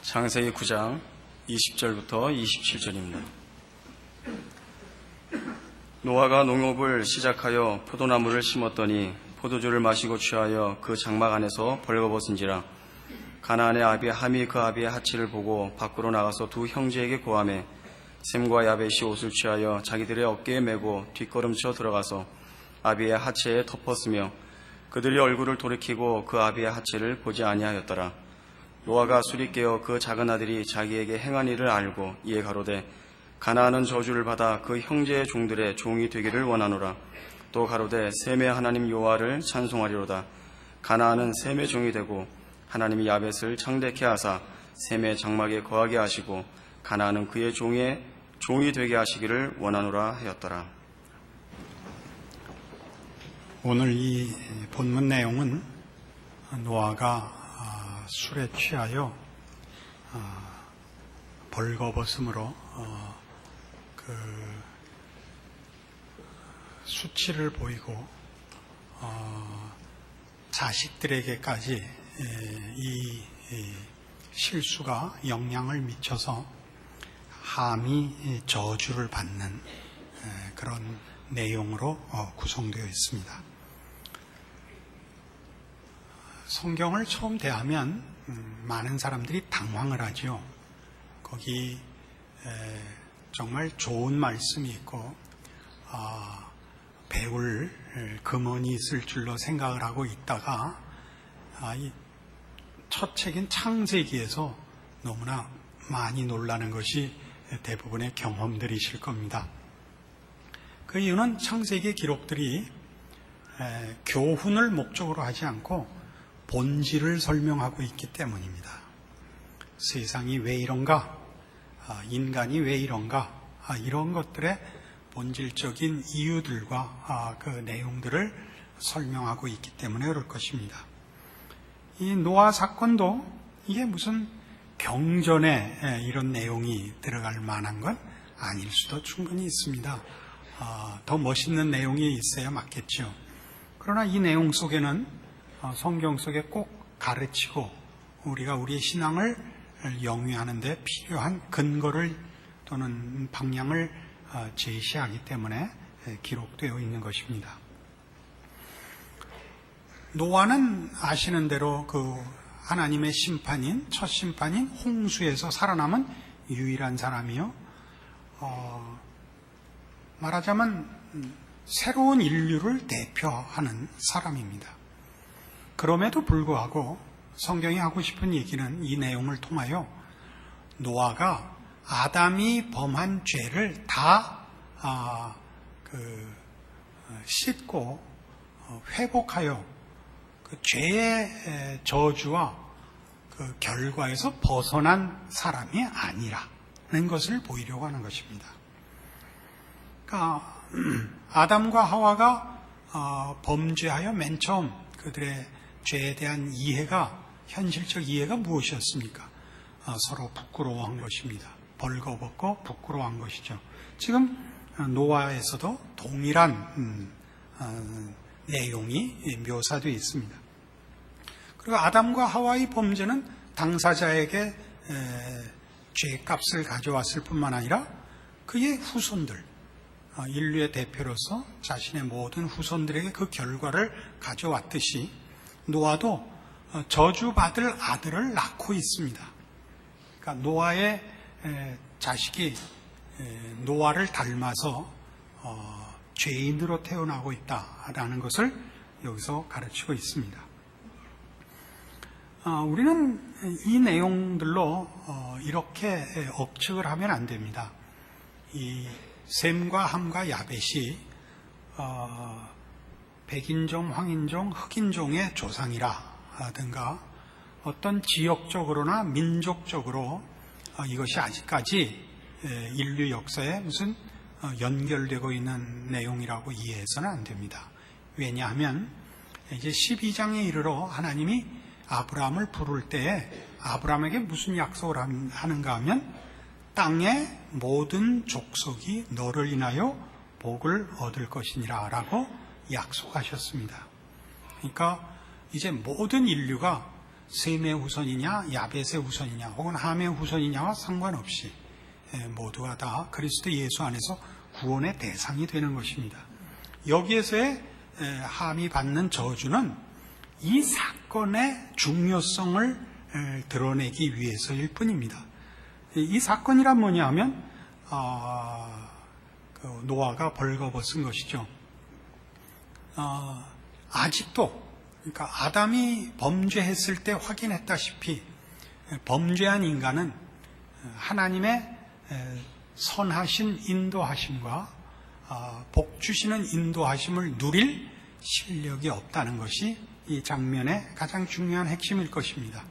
창세기 9장 20절부터 27절입니다. 노아가 농업을 시작하여 포도나무를 심었더니 포도주를 마시고 취하여 그 장막 안에서 벌거벗은지라. 가나안의 아비 함이 그 아비의 하치를 보고 밖으로 나가서 두 형제에게 고하매 셈과 야벳이 옷을 취하여 자기들의 어깨에 메고 뒷걸음쳐 들어가서 아비의 하체에 덮었으며 그들이 얼굴을 돌이키고 그 아비의 하체를 보지 아니하였더라. 노아가 술이 깨어 그 작은 아들이 자기에게 행한 일을 알고 이에 가로되 가나안은 저주를 받아 그 형제의 종들의 종이 되기를 원하노라. 또 가로되 셈의 하나님 여호와를 찬송하리로다. 가나안은 셈의 종이 되고 하나님이 야벳을 창대케 하사 셈의 장막에 거하게 하시고 가나안은 그의 종이 되게 하시기를 원하노라 하였더라. 오늘 이 본문 내용은 노아가 술에 취하여 벌거벗음으로 그 수치를 보이고 자식들에게까지 이 실수가 영향을 미쳐서 함이 저주를 받는 그런 내용으로 구성되어 있습니다. 성경을 처음 대하면 많은 사람들이 당황을 하죠. 거기 정말 좋은 말씀이 있고 배울 금원이 있을 줄로 생각을 하고 있다가 이 첫 책인 창세기에서 너무나 많이 놀라는 것이 대부분의 경험들이실 겁니다. 그 이유는 창세기의 기록들이 교훈을 목적으로 하지 않고 본질을 설명하고 있기 때문입니다. 세상이 왜 이런가? 인간이 왜 이런가? 이런 것들의 본질적인 이유들과 그 내용들을 설명하고 있기 때문에 그럴 것입니다. 이 노아 사건도 이게 무슨 경전에 이런 내용이 들어갈 만한 건 아닐 수도 충분히 있습니다. 더 멋있는 내용이 있어야 맞겠죠. 그러나 이 내용 속에는 성경 속에 꼭 가르치고 우리가 우리의 신앙을 영위하는 데 필요한 근거를 또는 방향을 제시하기 때문에 기록되어 있는 것입니다. 노아는 아시는 대로 그 하나님의 심판인 첫 심판인 홍수에서 살아남은 유일한 사람이요. 말하자면 새로운 인류를 대표하는 사람입니다. 그럼에도 불구하고 성경이 하고 싶은 얘기는 이 내용을 통하여 노아가 아담이 범한 죄를 다 씻고 회복하여 그 죄의 저주와 그 결과에서 벗어난 사람이 아니라는 것을 보이려고 하는 것입니다. 그러니까 아담과 하와가 범죄하여 맨 처음 그들의 죄에 대한 이해가 현실적 이해가 무엇이었습니까? 서로 부끄러워한 것입니다. 벌거벗고 부끄러워한 것이죠. 지금 노아에서도 동일한 내용이 묘사되어 있습니다. 그리고 아담과 하와의 범죄는 당사자에게 죄값을 가져왔을 뿐만 아니라 그의 후손들, 인류의 대표로서 자신의 모든 후손들에게 그 결과를 가져왔듯이 노아도 저주받을 아들을 낳고 있습니다. 그러니까 노아의 자식이 노아를 닮아서 죄인으로 태어나고 있다라는 것을 여기서 가르치고 있습니다. 우리는 이 내용들로 이렇게 억측을 하면 안 됩니다. 이 셈과 함과 야벳이 백인종, 황인종, 흑인종의 조상이라든가 어떤 지역적으로나 민족적으로 이것이 아직까지 인류 역사에 무슨 연결되고 있는 내용이라고 이해해서는 안 됩니다. 왜냐하면 이제 12장에 이르러 하나님이 아브라함을 부를 때에 아브라함에게 무슨 약속을 하는가 하면 땅의 모든 족속이 너를 인하여 복을 얻을 것이니라 라고 약속하셨습니다. 그러니까 이제 모든 인류가 셈의 후손이냐 야벳의 후손이냐 혹은 함의 후손이냐와 상관없이 모두가 다 그리스도 예수 안에서 구원의 대상이 되는 것입니다. 여기에서의 함이 받는 저주는 이 사건의 중요성을 드러내기 위해서일 뿐입니다. 이 사건이란 뭐냐 하면 노아가 벌거벗은 것이죠. 아직도 그러니까 아담이 범죄했을 때 확인했다시피 범죄한 인간은 하나님의 선하신 인도하심과 복 주시는 인도하심을 누릴 실력이 없다는 것이 이 장면의 가장 중요한 핵심일 것입니다.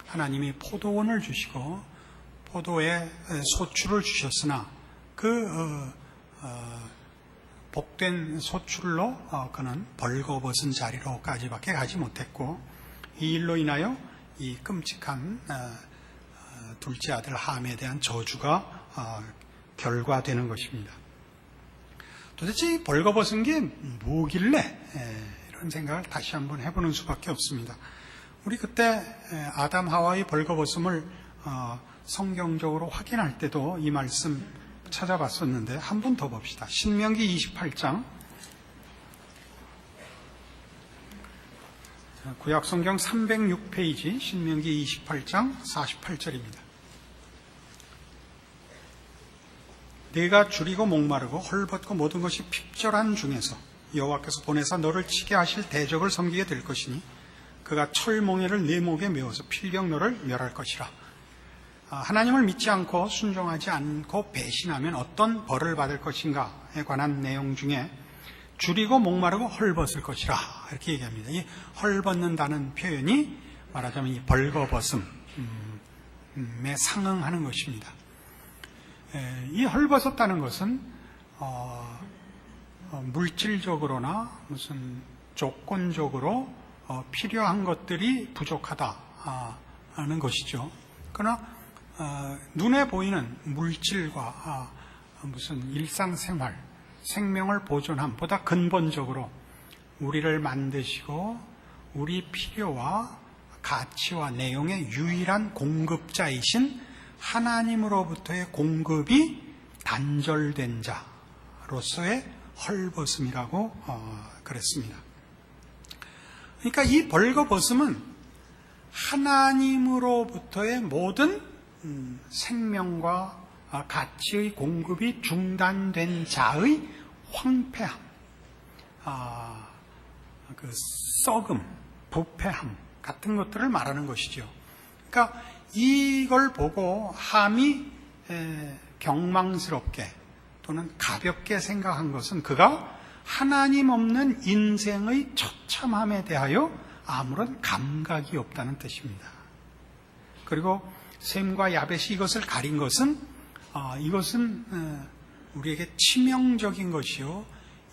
하나님이 포도원을 주시고 포도에 소출을 주셨으나 그 복된 소출로 그는 벌거벗은 자리로까지밖에 가지 못했고 이 일로 인하여 이 끔찍한 둘째 아들 함에 대한 저주가 결과되는 것입니다. 도대체 벌거벗은 게 뭐길래 이런 생각을 다시 한번 해보는 수밖에 없습니다. 우리 그때 아담 하와의 벌거벗음을 성경적으로 확인할 때도 이 말씀 찾아봤었는데 한 번 더 봅시다. 신명기 28장 구약성경 306페이지 신명기 28장 48절입니다. 네가 줄이고 목마르고 헐벗고 모든 것이 핍절한 중에서 여호와께서 보내사 너를 치게 하실 대적을 섬기게 될 것이니 그가 철몽에를 네 목에 메어서 필경 너를 멸할 것이라. 하나님을 믿지 않고 순종하지 않고 배신하면 어떤 벌을 받을 것인가에 관한 내용 중에 줄이고 목마르고 헐벗을 것이라 이렇게 얘기합니다. 이 헐벗는다는 표현이 말하자면 이 벌거벗음에 상응하는 것입니다. 이 헐벗었다는 것은 물질적으로나 무슨 조건적으로 필요한 것들이 부족하다는 것이죠. 그러나 눈에 보이는 물질과 무슨 일상생활, 생명을 보존함보다 근본적으로 우리를 만드시고 우리 필요와 가치와 내용의 유일한 공급자이신 하나님으로부터의 공급이 단절된 자로서의 헐벗음이라고 그랬습니다. 그러니까 이 벌거벗음은 하나님으로부터의 모든 생명과 가치의 공급이 중단된 자의 황폐함, 그 썩음, 부패함 같은 것들을 말하는 것이죠. 그러니까 이걸 보고 함이 경망스럽게 또는 가볍게 생각한 것은 그가 하나님 없는 인생의 처참함에 대하여 아무런 감각이 없다는 뜻입니다. 그리고 셈과 야벳이 이것을 가린 것은 이것은 우리에게 치명적인 것이요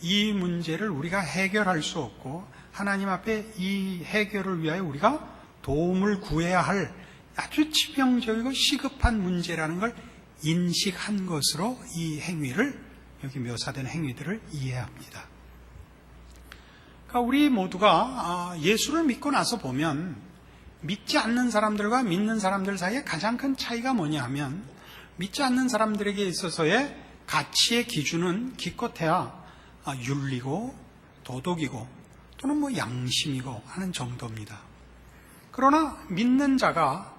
이 문제를 우리가 해결할 수 없고 하나님 앞에 이 해결을 위하여 우리가 도움을 구해야 할 아주 치명적이고 시급한 문제라는 걸 인식한 것으로 이 행위를 여기 묘사된 행위들을 이해합니다. 그러니까 우리 모두가 예수를 믿고 나서 보면 믿지 않는 사람들과 믿는 사람들 사이에 가장 큰 차이가 뭐냐 하면 믿지 않는 사람들에게 있어서의 가치의 기준은 기껏해야 윤리고 도덕이고 또는 뭐 양심이고 하는 정도입니다. 그러나 믿는 자가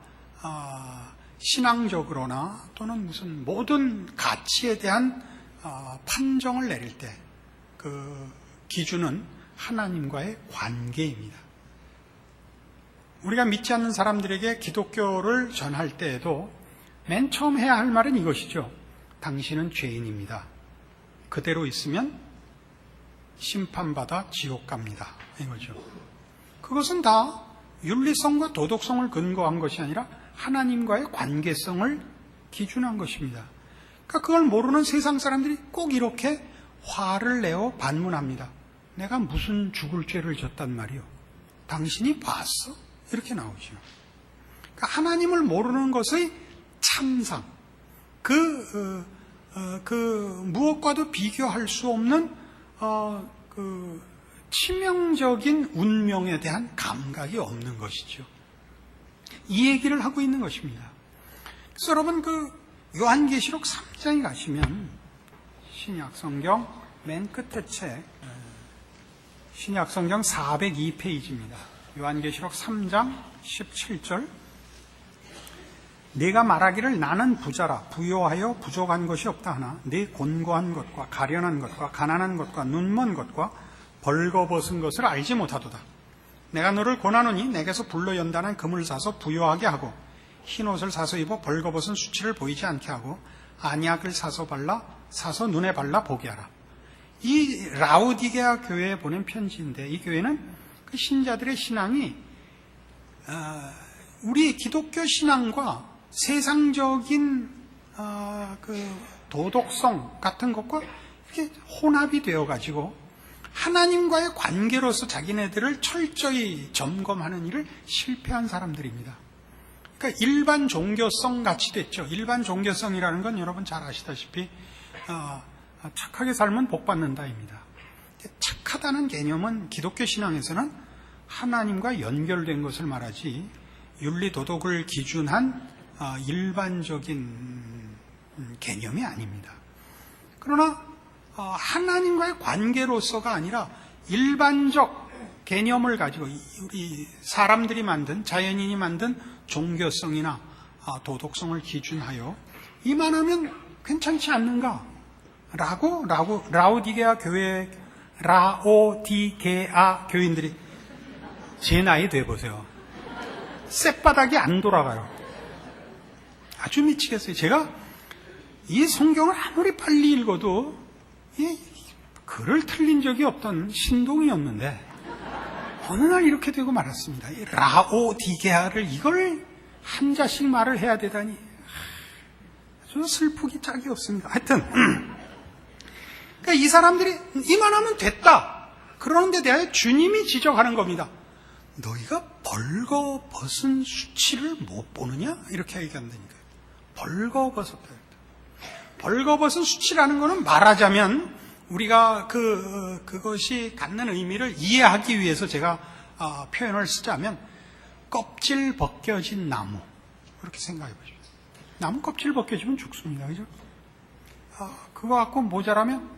신앙적으로나 또는 무슨 모든 가치에 대한 판정을 내릴 때 그 기준은 하나님과의 관계입니다. 우리가 믿지 않는 사람들에게 기독교를 전할 때에도 맨 처음 해야 할 말은 이것이죠. 당신은 죄인입니다. 그대로 있으면 심판받아 지옥 갑니다. 이거죠. 그것은 다 윤리성과 도덕성을 근거한 것이 아니라 하나님과의 관계성을 기준한 것입니다. 그러니까 그걸 모르는 세상 사람들이 꼭 이렇게 화를 내어 반문합니다. 내가 무슨 죽을 죄를 졌단 말이요. 당신이 봤어? 이렇게 나오죠. 그러니까 하나님을 모르는 것의 참상, 그 무엇과도 비교할 수 없는 그 치명적인 운명에 대한 감각이 없는 것이죠. 이 얘기를 하고 있는 것입니다. 그래서 여러분 그 요한계시록 3장에 가시면 신약성경 맨 끝에 책 신약성경 402페이지입니다. 요한계시록 3장 17절 내가 말하기를 나는 부자라 부요하여 부족한 것이 없다 하나 내 곤고한 것과 가련한 것과 가난한 것과 눈먼 것과 벌거벗은 것을 알지 못하도다. 내가 너를 권하노니 내게서 불로 연단한 금을 사서 부요하게 하고 흰옷을 사서 입어 벌거벗은 수치를 보이지 않게 하고 안약을 사서 눈에 발라 보게 하라. 이 라오디게아 교회에 보낸 편지인데 이 교회는 그 신자들의 신앙이 우리 기독교 신앙과 세상적인 그 도덕성 같은 것과 이렇게 혼합이 되어가지고 하나님과의 관계로서 자기네들을 철저히 점검하는 일을 실패한 사람들입니다. 그러니까 일반 종교성 같이 됐죠. 일반 종교성이라는 건 여러분 잘 아시다시피 착하게 살면 복 받는다입니다. 착하다는 개념은 기독교 신앙에서는 하나님과 연결된 것을 말하지 윤리 도덕을 기준한 일반적인 개념이 아닙니다. 그러나 하나님과의 관계로서가 아니라 일반적 개념을 가지고 우리 사람들이 만든 자연인이 만든 종교성이나 도덕성을 기준하여 이만하면 괜찮지 않는가? 라고 라오디게아 교인들이 제 나이 돼보세요. 쌔바닥이 안 돌아가요. 아주 미치겠어요. 제가 이 성경을 아무리 빨리 읽어도 글을 틀린 적이 없던 신동이었는데 어느 날 이렇게 되고 말았습니다. 이 라오디게아를 이걸 한자씩 말을 해야 되다니 아주 슬프기 짝이 없습니다. 하여튼 그러니까 이 사람들이 이만하면 됐다 그러는데 대하여 주님이 지적하는 겁니다. 너희가 벌거벗은 수치를 못 보느냐? 이렇게 얘기한다니까요. 벌거벗었다. 벌거벗은 수치라는 것은 말하자면 우리가 그것이 갖는 의미를 이해하기 위해서 제가 표현을 쓰자면 껍질 벗겨진 나무 그렇게 생각해 보십시오. 나무 껍질 벗겨지면 죽습니다. 그죠? 그거 갖고 모자라면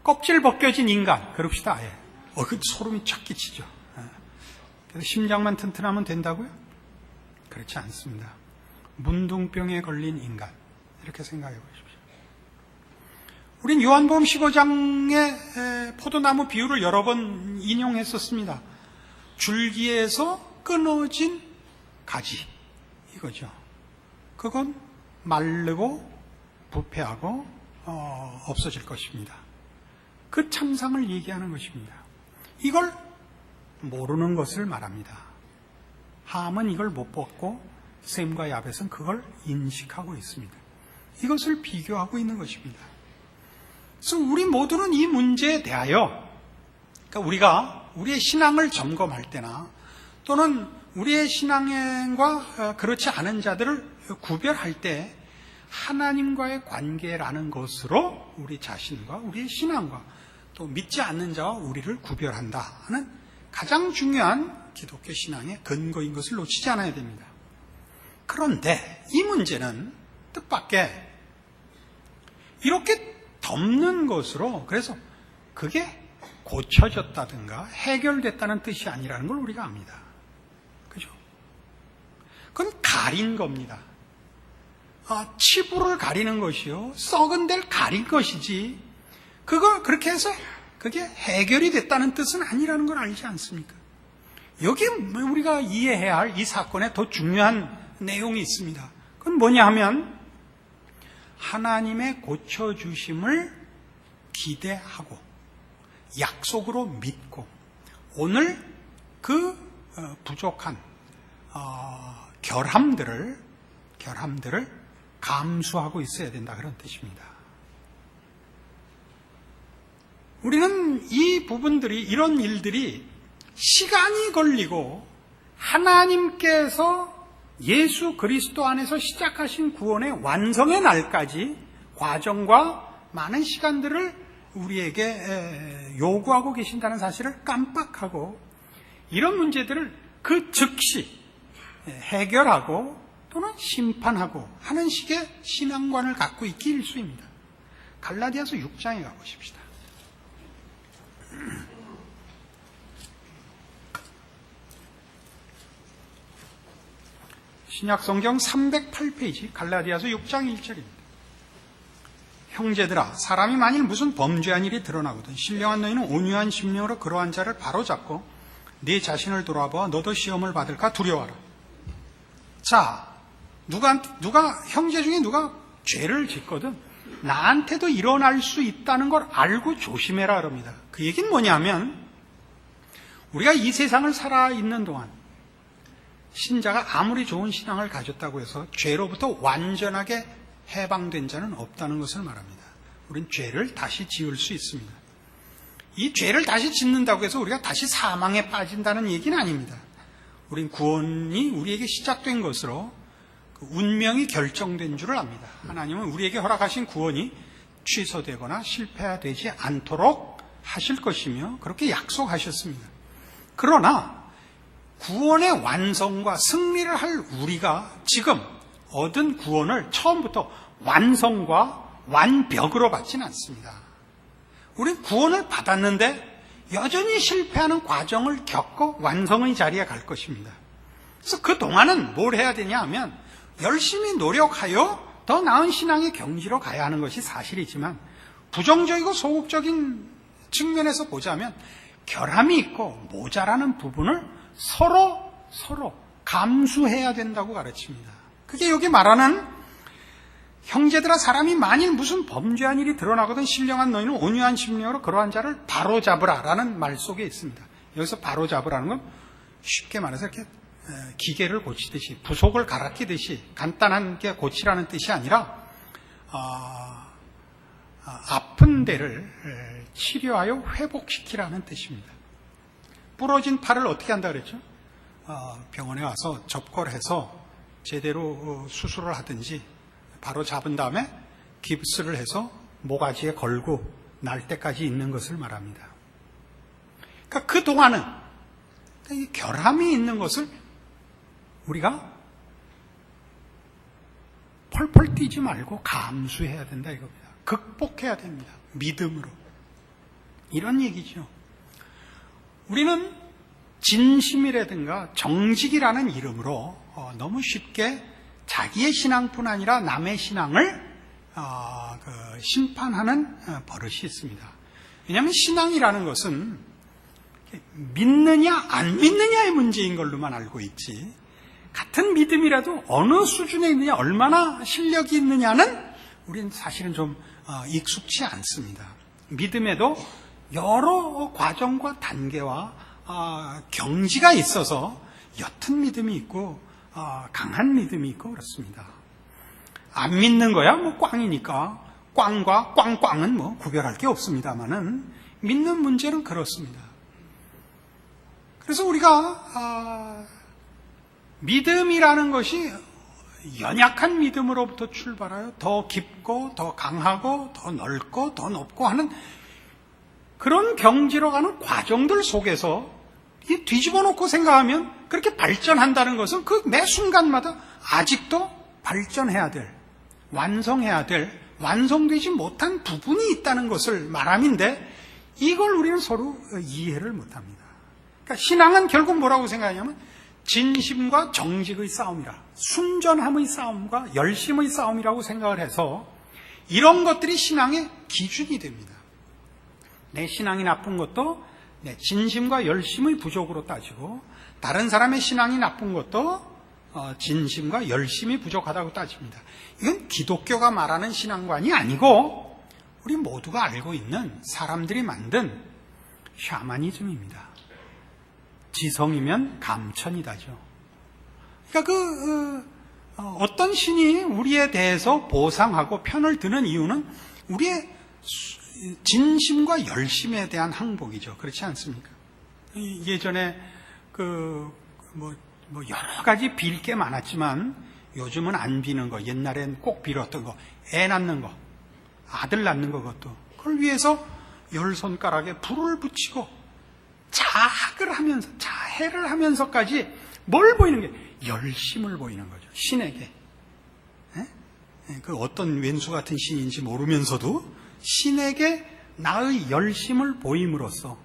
껍질 벗겨진 인간 그럽시다. 아예. 그 소름이 쫙 끼치죠. 그래서 심장만 튼튼하면 된다고요? 그렇지 않습니다. 문둥병에 걸린 인간 이렇게 생각해 보십시오. 우린 요한복음 15장의 포도나무 비유를 여러 번 인용했었습니다. 줄기에서 끊어진 가지 이거죠. 그건 마르고 부패하고 없어질 것입니다. 그 참상을 얘기하는 것입니다. 이걸 모르는 것을 말합니다. 함은 이걸 못 벗고 셈과 야벳은 그걸 인식하고 있습니다. 이것을 비교하고 있는 것입니다. 그래서 우리 모두는 이 문제에 대하여 그러니까 우리가 우리의 신앙을 점검할 때나 또는 우리의 신앙과 그렇지 않은 자들을 구별할 때 하나님과의 관계라는 것으로 우리 자신과 우리의 신앙과 또 믿지 않는 자와 우리를 구별한다 하는 가장 중요한 기독교 신앙의 근거인 것을 놓치지 않아야 됩니다. 그런데 이 문제는 뜻밖의 이렇게 덮는 것으로 그래서 그게 고쳐졌다든가 해결됐다는 뜻이 아니라는 걸 우리가 압니다. 그죠? 그건 가린 겁니다. 치부를 가리는 것이요. 썩은 데를 가린 것이지. 그렇게 해서 그게 해결이 됐다는 뜻은 아니라는 걸 알지 않습니까? 여기 우리가 이해해야 할 이 사건에 더 중요한 내용이 있습니다. 그건 뭐냐 하면 하나님의 고쳐주심을 기대하고 약속으로 믿고 오늘 그 부족한 결함들을 감수하고 있어야 된다 그런 뜻입니다. 우리는 이 부분들이 이런 일들이 시간이 걸리고 하나님께서 예수 그리스도 안에서 시작하신 구원의 완성의 날까지 과정과 많은 시간들을 우리에게 요구하고 계신다는 사실을 깜빡하고 이런 문제들을 그 즉시 해결하고 또는 심판하고 하는 식의 신앙관을 갖고 있기 일쑤입니다. 갈라디아서 6장에 가보십시다. 신약성경 308페이지 갈라디아서 6장 1절입니다. 형제들아, 사람이 만일 무슨 범죄한 일이 드러나거든 신령한 너희는 온유한 심령으로 그러한 자를 바로잡고 네 자신을 돌아보아 너도 시험을 받을까 두려워하라. 자, 누가 형제 중에 누가 죄를 짓거든 나한테도 일어날 수 있다는 걸 알고 조심해라 그럽니다. 그 얘기는 뭐냐면 우리가 이 세상을 살아있는 동안 신자가 아무리 좋은 신앙을 가졌다고 해서 죄로부터 완전하게 해방된 자는 없다는 것을 말합니다. 우린 죄를 다시 지을 수 있습니다. 이 죄를 다시 짓는다고 해서 우리가 다시 사망에 빠진다는 얘기는 아닙니다. 우린 구원이 우리에게 시작된 것으로 그 운명이 결정된 줄을 압니다. 하나님은 우리에게 허락하신 구원이 취소되거나 실패되지 않도록 하실 것이며 그렇게 약속하셨습니다. 그러나 구원의 완성과 승리를 할 우리가 지금 얻은 구원을 처음부터 완성과 완벽으로 받지는 않습니다. 우리는 구원을 받았는데 여전히 실패하는 과정을 겪어 완성의 자리에 갈 것입니다. 그래서 그동안은 뭘 해야 되냐 하면 열심히 노력하여 더 나은 신앙의 경지로 가야 하는 것이 사실이지만 부정적이고 소극적인 측면에서 보자면 결함이 있고 모자라는 부분을 서로 감수해야 된다고 가르칩니다. 그게 여기 말하는 형제들아 사람이 만일 무슨 범죄한 일이 드러나거든 신령한 너희는 온유한 심령으로 그러한 자를 바로잡으라라는 말 속에 있습니다. 여기서 바로잡으라는 건 쉽게 말해서 이렇게 기계를 고치듯이 부속을 갈아 끼듯이 간단하게 고치라는 뜻이 아니라 아픈 데를 치료하여 회복시키라는 뜻입니다. 부러진 팔을 어떻게 한다 그랬죠? 병원에 와서 접골 해서 제대로 수술을 하든지 바로 잡은 다음에 깁스를 해서 모가지에 걸고 날 때까지 있는 것을 말합니다. 그러니까 그동안은 이 결함이 있는 것을 우리가 펄펄 뛰지 말고 감수해야 된다 이겁니다. 극복해야 됩니다. 믿음으로. 이런 얘기죠. 우리는 진심이라든가 정직이라는 이름으로 너무 쉽게 자기의 신앙뿐 아니라 남의 신앙을 심판하는 버릇이 있습니다. 왜냐하면 신앙이라는 것은 믿느냐 안 믿느냐의 문제인 걸로만 알고 있지 같은 믿음이라도 어느 수준에 있느냐 얼마나 실력이 있느냐는 우리는 사실은 좀 익숙치 않습니다. 믿음에도 여러 과정과 단계와 경지가 있어서 옅은 믿음이 있고 강한 믿음이 있고 그렇습니다. 안 믿는 거야 뭐 꽝이니까 꽝과 꽝꽝은 뭐 구별할 게 없습니다만은 믿는 문제는 그렇습니다. 그래서 우리가 믿음이라는 것이 연약한 믿음으로부터 출발하여 더 깊고 더 강하고 더 넓고 더 높고 하는 그런 경지로 가는 과정들 속에서 뒤집어 놓고 생각하면 그렇게 발전한다는 것은 그 매 순간마다 아직도 발전해야 될, 완성해야 될, 완성되지 못한 부분이 있다는 것을 말함인데 이걸 우리는 서로 이해를 못합니다. 그러니까 신앙은 결국 뭐라고 생각하냐면 진심과 정직의 싸움이라, 순전함의 싸움과 열심의 싸움이라고 생각을 해서 이런 것들이 신앙의 기준이 됩니다. 내 신앙이 나쁜 것도 내 진심과 열심의 부족으로 따지고 다른 사람의 신앙이 나쁜 것도 진심과 열심이 부족하다고 따집니다. 이건 기독교가 말하는 신앙관이 아니고 우리 모두가 알고 있는 사람들이 만든 샤머니즘입니다. 지성이면 감천이다죠. 그러니까 어떤 신이 우리에 대해서 보상하고 편을 드는 이유는 우리의 진심과 열심에 대한 항복이죠. 그렇지 않습니까? 예전에 여러 가지 빌 게 많았지만 요즘은 안 비는 거, 옛날엔 꼭 빌었던 거, 애 낳는 거, 아들 낳는 거 그것도 그걸 위해서 열 손가락에 불을 붙이고 자학을 하면서 자해를 하면서까지 뭘 보이는 게? 열심을 보이는 거죠. 신에게. 그 어떤 왼수 같은 신인지 모르면서도 신에게 나의 열심을 보임으로써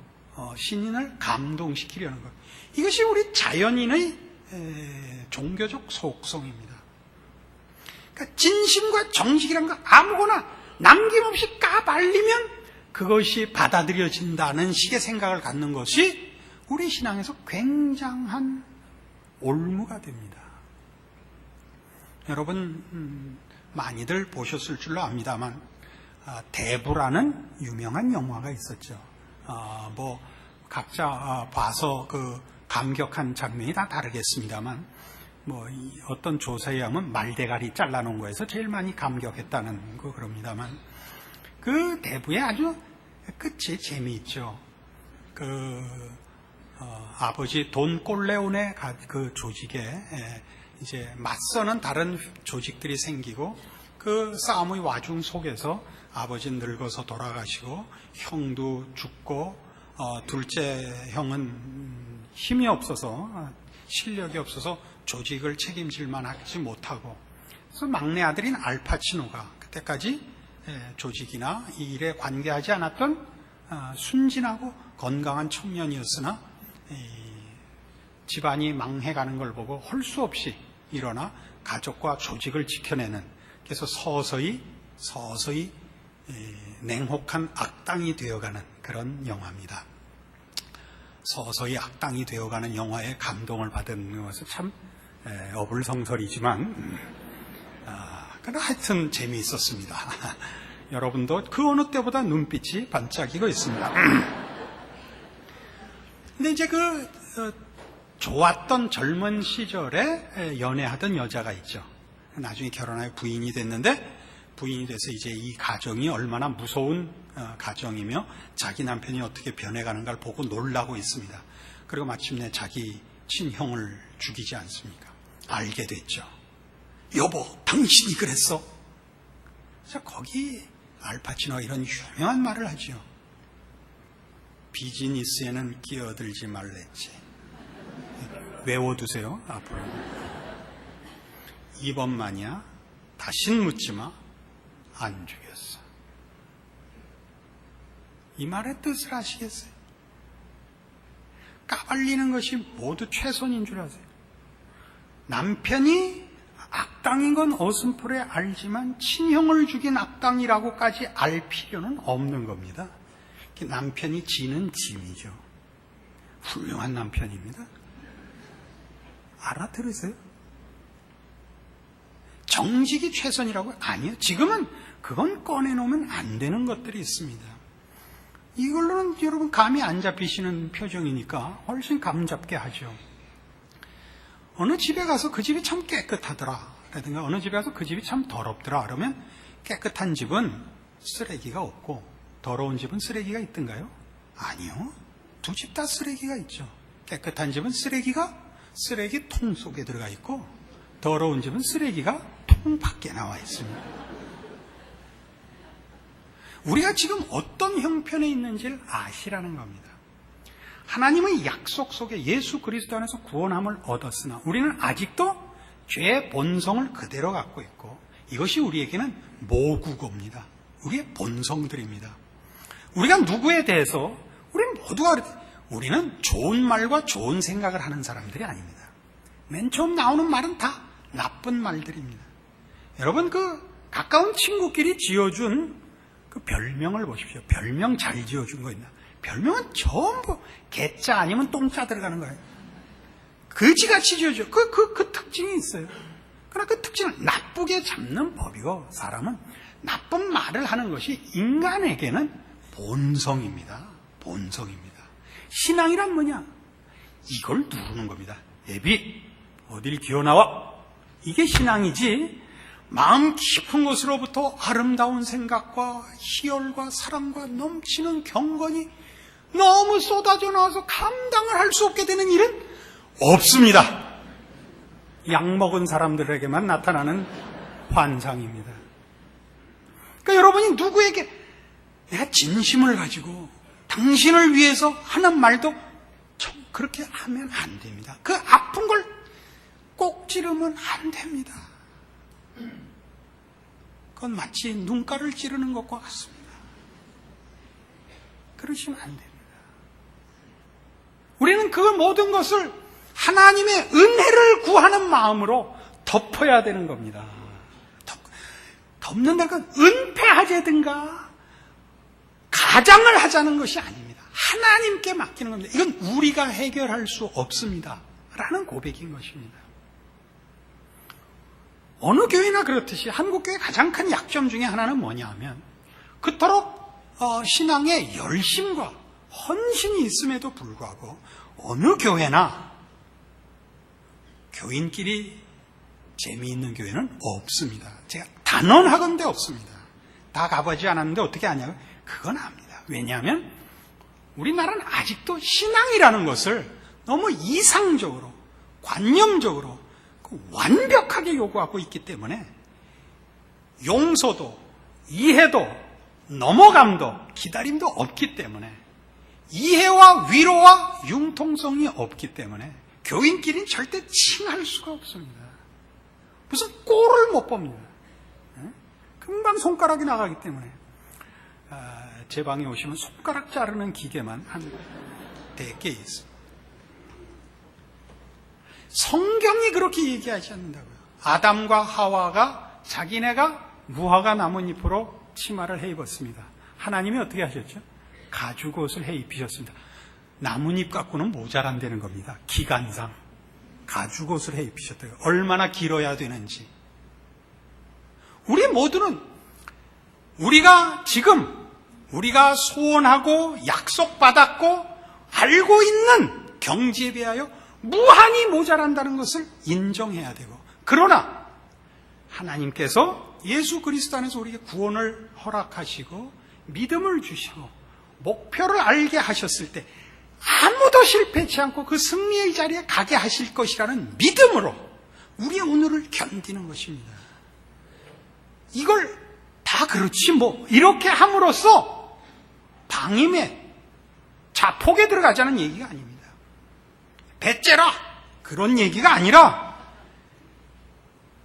신인을 감동시키려는 것. 이것이 우리 자연인의 종교적 속성입니다. 그러니까 진심과 정직이란 거 아무거나 남김없이 까발리면 그것이 받아들여진다는 식의 생각을 갖는 것이 우리 신앙에서 굉장한 올무가 됩니다. 여러분 많이들 보셨을 줄로 압니다만 대부라는 유명한 영화가 있었죠. 뭐 각자 봐서 그 감격한 장면이 다 다르겠습니다만 뭐 어떤 조사에 의하면 말대가리 잘라놓은 거에서 제일 많이 감격했다는 거 그럽니다만 그 대부의 아주 끝이 재미있죠. 아버지 돈 꼴레온의 그 조직에 이제 맞서는 다른 조직들이 생기고 그 싸움의 와중 속에서 아버지는 늙어서 돌아가시고 형도 죽고 둘째 형은 힘이 없어서 실력이 없어서 조직을 책임질 만하지 못하고 그래서 막내 아들인 알파치노가 그때까지 조직이나 이 일에 관계하지 않았던 순진하고 건강한 청년이었으나 집안이 망해가는 걸 보고 할 수 없이 일어나 가족과 조직을 지켜내는 그래서 서서히 냉혹한 악당이 되어가는 그런 영화입니다. 서서히 악당이 되어가는 영화에 감동을 받은 것은 참 어불성설이지만 그러나 하여튼 재미있었습니다. 여러분도 그 어느 때보다 눈빛이 반짝이고 있습니다. 근데 이제 좋았던 젊은 시절에 연애하던 여자가 있죠. 나중에 결혼하여 부인이 됐는데 부인이 돼서 이제 이 가정이 얼마나 무서운 가정이며 자기 남편이 어떻게 변해가는가를 보고 놀라고 있습니다. 그리고 마침내 자기 친형을 죽이지 않습니까? 알게 됐죠. 여보, 당신이 그랬어? 그래서 거기 알파치노가 이런 유명한 말을 하죠. 비즈니스에는 끼어들지 말랬지. 외워두세요, 앞으로. 이번만이야. 다신 묻지 마. 안 죽였어. 이 말의 뜻을 아시겠어요? 까발리는 것이 모두 최선인 줄 아세요? 남편이 악당인 건 어슴푸레 알지만 친형을 죽인 악당이라고까지 알 필요는 없는 겁니다. 남편이 지는 짐이죠. 훌륭한 남편입니다. 알아들으세요? 정직이 최선이라고? 아니요. 지금은 그건 꺼내놓으면 안 되는 것들이 있습니다. 이걸로는 여러분 감이 안 잡히시는 표정이니까 훨씬 감 잡게 하죠. 어느 집에 가서 그 집이 참 깨끗하더라 라든가 어느 집에 가서 그 집이 참 더럽더라 그러면 깨끗한 집은 쓰레기가 없고 더러운 집은 쓰레기가 있던가요? 아니요. 두 집 다 쓰레기가 있죠. 깨끗한 집은 쓰레기통 속에 들어가 있고 더러운 집은 쓰레기가 통 밖에 나와 있습니다. 우리가 지금 어떤 형편에 있는지를 아시라는 겁니다. 하나님의 약속 속에 예수 그리스도 안에서 구원함을 얻었으나 우리는 아직도 죄의 본성을 그대로 갖고 있고 이것이 우리에게는 모국어입니다. 우리의 본성들입니다. 우리가 누구에 대해서 우리는 좋은 말과 좋은 생각을 하는 사람들이 아닙니다. 맨 처음 나오는 말은 다 나쁜 말들입니다. 여러분 가까운 친구끼리 지어준 그 별명을 보십시오. 별명 잘 지어준 거 있나? 별명은 전부 개자 아니면 똥자 들어가는 거예요. 거지같이 지어줘. 그 특징이 있어요. 그러나 그 특징은 나쁘게 잡는 법이고 사람은 나쁜 말을 하는 것이 인간에게는 본성입니다. 본성입니다. 신앙이란 뭐냐? 이걸 누르는 겁니다. 애비 어딜 기어나와? 이게 신앙이지. 마음 깊은 곳으로부터 아름다운 생각과 희열과 사랑과 넘치는 경건이 너무 쏟아져 나와서 감당을 할 수 없게 되는 일은 없습니다. 약 먹은 사람들에게만 나타나는 환상입니다. 그러니까 여러분이 누구에게 내가 진심을 가지고 당신을 위해서 하는 말도 그렇게 하면 안 됩니다. 그 아픈 걸 꼭 찌르면 안 됩니다. 그건 마치 눈가를 찌르는 것과 같습니다. 그러시면 안 됩니다. 우리는 그 모든 것을 하나님의 은혜를 구하는 마음으로 덮어야 되는 겁니다. 덮는다는 건 은폐하자든가 가장을 하자는 것이 아닙니다. 하나님께 맡기는 겁니다. 이건 우리가 해결할 수 없습니다. 라는 고백인 것입니다. 어느 교회나 그렇듯이 한국교회의 가장 큰 약점 중에 하나는 뭐냐 하면 그토록 신앙에 열심과 헌신이 있음에도 불구하고 어느 교회나 교인끼리 재미있는 교회는 없습니다. 제가 단언하건대 없습니다. 다 가보지 않았는데 어떻게 아냐고요? 그건 압니다. 왜냐하면 우리나라는 아직도 신앙이라는 것을 너무 이상적으로 관념적으로 완벽하게 요구하고 있기 때문에 용서도 이해도 넘어감도 기다림도 없기 때문에 이해와 위로와 융통성이 없기 때문에 교인끼리는 절대 칭할 수가 없습니다. 무슨 꼴을 못 봅니다. 금방 손가락이 나가기 때문에 제 방에 오시면 손가락 자르는 기계만 한 100개 있습니다. 성경이 그렇게 얘기하지 않는다고요. 아담과 하와가 자기네가 무화과 나뭇잎으로 치마를 해 입었습니다. 하나님이 어떻게 하셨죠? 가죽옷을 해 입히셨습니다. 나뭇잎 갖고는 모자란다는 겁니다. 기간상 가죽옷을 해 입히셨다고요. 얼마나 길어야 되는지. 우리 모두는 우리가 지금 우리가 소원하고 약속받았고 알고 있는 경지에 비하여 무한히 모자란다는 것을 인정해야 되고, 그러나 하나님께서 예수 그리스도 안에서 우리에게 구원을 허락하시고 믿음을 주시고 목표를 알게 하셨을 때 아무도 실패치 않고 그 승리의 자리에 가게 하실 것이라는 믿음으로 우리의 오늘을 견디는 것입니다. 이걸 다 그렇지 뭐 이렇게 함으로써 방임에 자폭에 들어가자는 얘기가 아닙니다. 배째라 그런 얘기가 아니라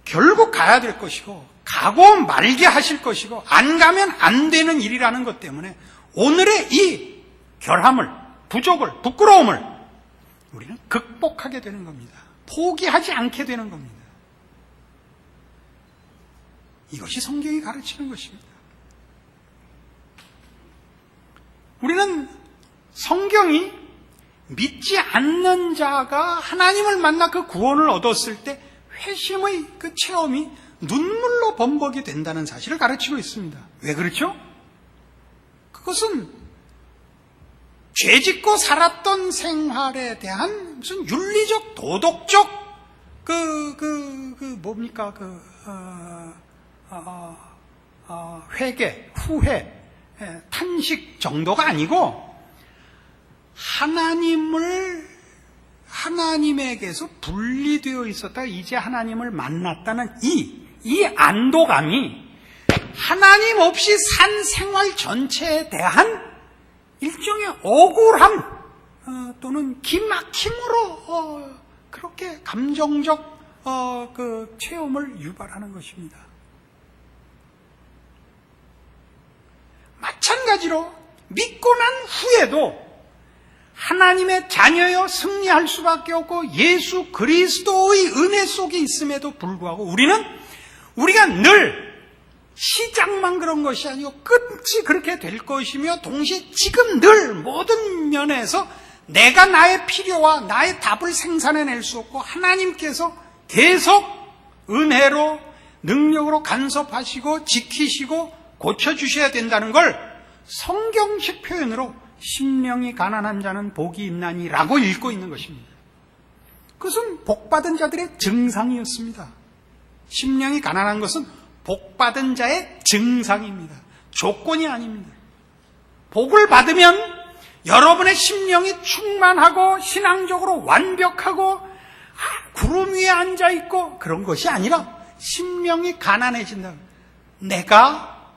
결국 가야 될 것이고 가고 말게 하실 것이고 안 가면 안 되는 일이라는 것 때문에 오늘의 이 결함을, 부족을, 부끄러움을 우리는 극복하게 되는 겁니다. 포기하지 않게 되는 겁니다. 이것이 성경이 가르치는 것입니다. 우리는 성경이 믿지 않는 자가 하나님을 만나 그 구원을 얻었을 때 회심의 그 체험이 눈물로 범벅이 된다는 사실을 가르치고 있습니다. 왜 그렇죠? 그것은 죄짓고 살았던 생활에 대한 무슨 윤리적, 도덕적 뭡니까 회개, 후회, 탄식 정도가 아니고 하나님에게서 분리되어 있었다가 이제 하나님을 만났다는 이 안도감이 하나님 없이 산 생활 전체에 대한 일종의 억울함 또는 기막힘으로 그렇게 감정적 그 체험을 유발하는 것입니다. 마찬가지로 믿고 난 후에도 하나님의 자녀여 승리할 수밖에 없고 예수 그리스도의 은혜 속에 있음에도 불구하고 우리가 늘 시작만 그런 것이 아니고 끝이 그렇게 될 것이며 동시에 지금 늘 모든 면에서 내가 나의 필요와 나의 답을 생산해낼 수 없고 하나님께서 계속 은혜로 능력으로 간섭하시고 지키시고 고쳐주셔야 된다는 걸 성경식 표현으로 심령이 가난한 자는 복이 있나니라고 읽고 있는 것입니다. 그것은 복받은 자들의 증상이었습니다. 심령이 가난한 것은 복받은 자의 증상입니다. 조건이 아닙니다. 복을 받으면 여러분의 심령이 충만하고 신앙적으로 완벽하고 구름 위에 앉아있고 그런 것이 아니라 심령이 가난해진다. 내가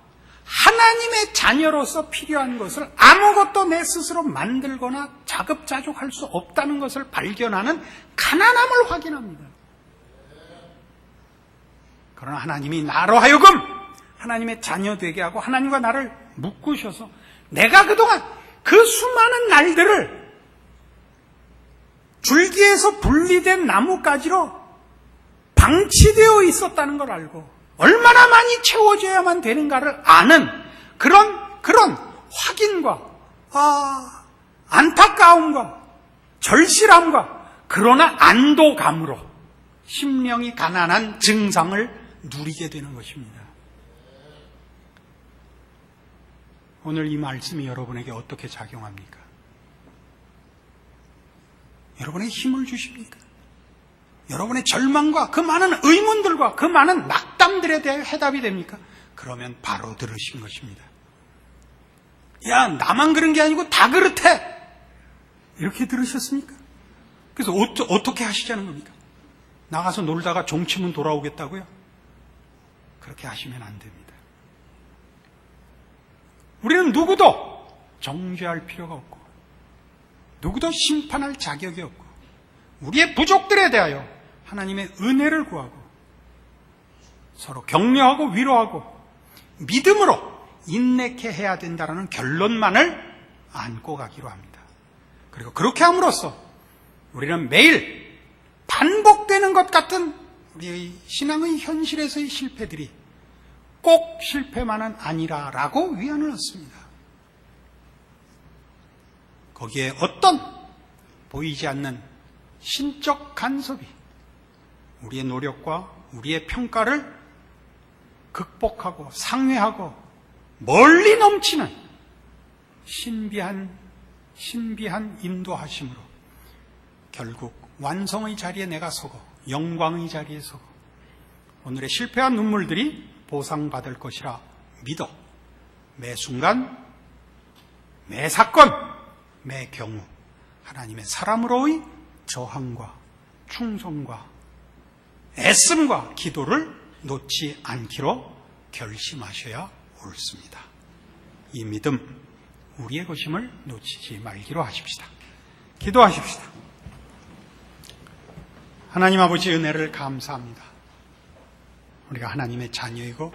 하나님의 자녀로서 필요한 것을 아무것도 내 스스로 만들거나 자급자족할 수 없다는 것을 발견하는 가난함을 확인합니다. 그러나 하나님이 나로 하여금 하나님의 자녀 되게 하고 하나님과 나를 묶으셔서 내가 그동안 그 수많은 날들을 줄기에서 분리된 나뭇가지로 방치되어 있었다는 걸 알고 얼마나 많이 채워져야만 되는가를 아는 그런 확인과 안타까움과 절실함과 그러나 안도감으로 심령이 가난한 증상을 누리게 되는 것입니다. 오늘 이 말씀이 여러분에게 어떻게 작용합니까? 여러분에게 힘을 주십니까? 여러분의 절망과 그 많은 의문들과 그 많은 낙담들에 대해 해답이 됩니까? 그러면 바로 들으신 것입니다. 야, 나만 그런 게 아니고 다 그렇대! 이렇게 들으셨습니까? 그래서 어떻게 하시자는 겁니까? 나가서 놀다가 종치면 돌아오겠다고요? 그렇게 하시면 안 됩니다. 우리는 누구도 정죄할 필요가 없고 누구도 심판할 자격이 없고 우리의 부족들에 대하여 하나님의 은혜를 구하고 서로 격려하고 위로하고 믿음으로 인내케 해야 된다는 결론만을 안고 가기로 합니다. 그리고 그렇게 함으로써 우리는 매일 반복되는 것 같은 우리의 신앙의 현실에서의 실패들이 꼭 실패만은 아니라라고 위안을 얻습니다. 거기에 어떤 보이지 않는 신적 간섭이 우리의 노력과 우리의 평가를 극복하고 상회하고 멀리 넘치는 신비한 인도하심으로 결국 완성의 자리에 내가 서고 영광의 자리에 서고 오늘의 실패한 눈물들이 보상받을 것이라 믿어 매 순간 매 사건 매 경우 하나님의 사람으로의 저항과 충성과 애씀과 기도를 놓지 않기로 결심하셔야 옳습니다. 이 믿음 우리의 것임을 놓치지 말기로 하십시다. 기도하십시다. 하나님 아버지 은혜를 감사합니다. 우리가 하나님의 자녀이고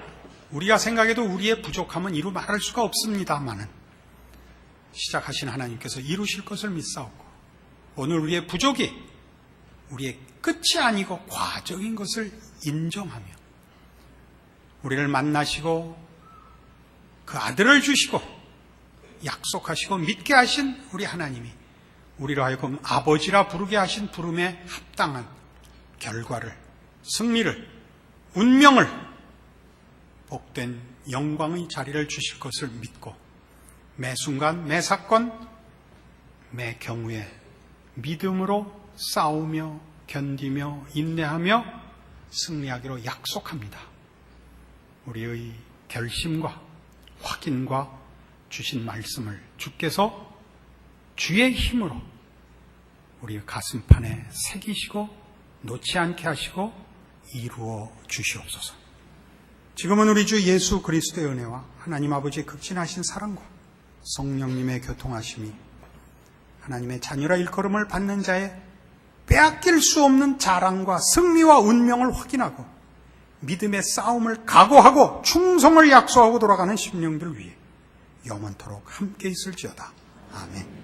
우리가 생각해도 우리의 부족함은 이루 말할 수가 없습니다마는 시작하신 하나님께서 이루실 것을 믿사옵고 오늘 우리의 부족이 우리의 끝이 아니고 과정인 것을 인정하며 우리를 만나시고 그 아들을 주시고 약속하시고 믿게 하신 우리 하나님이 우리로 하여금 아버지라 부르게 하신 부름에 합당한 결과를, 승리를, 운명을, 복된 영광의 자리를 주실 것을 믿고 매 순간, 매 사건, 매 경우에 믿음으로 싸우며 견디며 인내하며 승리하기로 약속합니다. 우리의 결심과 확인과 주신 말씀을 주께서 주의 힘으로 우리의 가슴판에 새기시고 놓지 않게 하시고 이루어 주시옵소서. 지금은 우리 주 예수 그리스도의 은혜와 하나님 아버지의 극진하신 사랑과 성령님의 교통하심이 하나님의 자녀라 일컬음을 받는 자의 빼앗길 수 없는 자랑과 승리와 운명을 확인하고 믿음의 싸움을 각오하고 충성을 약속하고 돌아가는 심령들 위해 영원토록 함께 있을지어다. 아멘.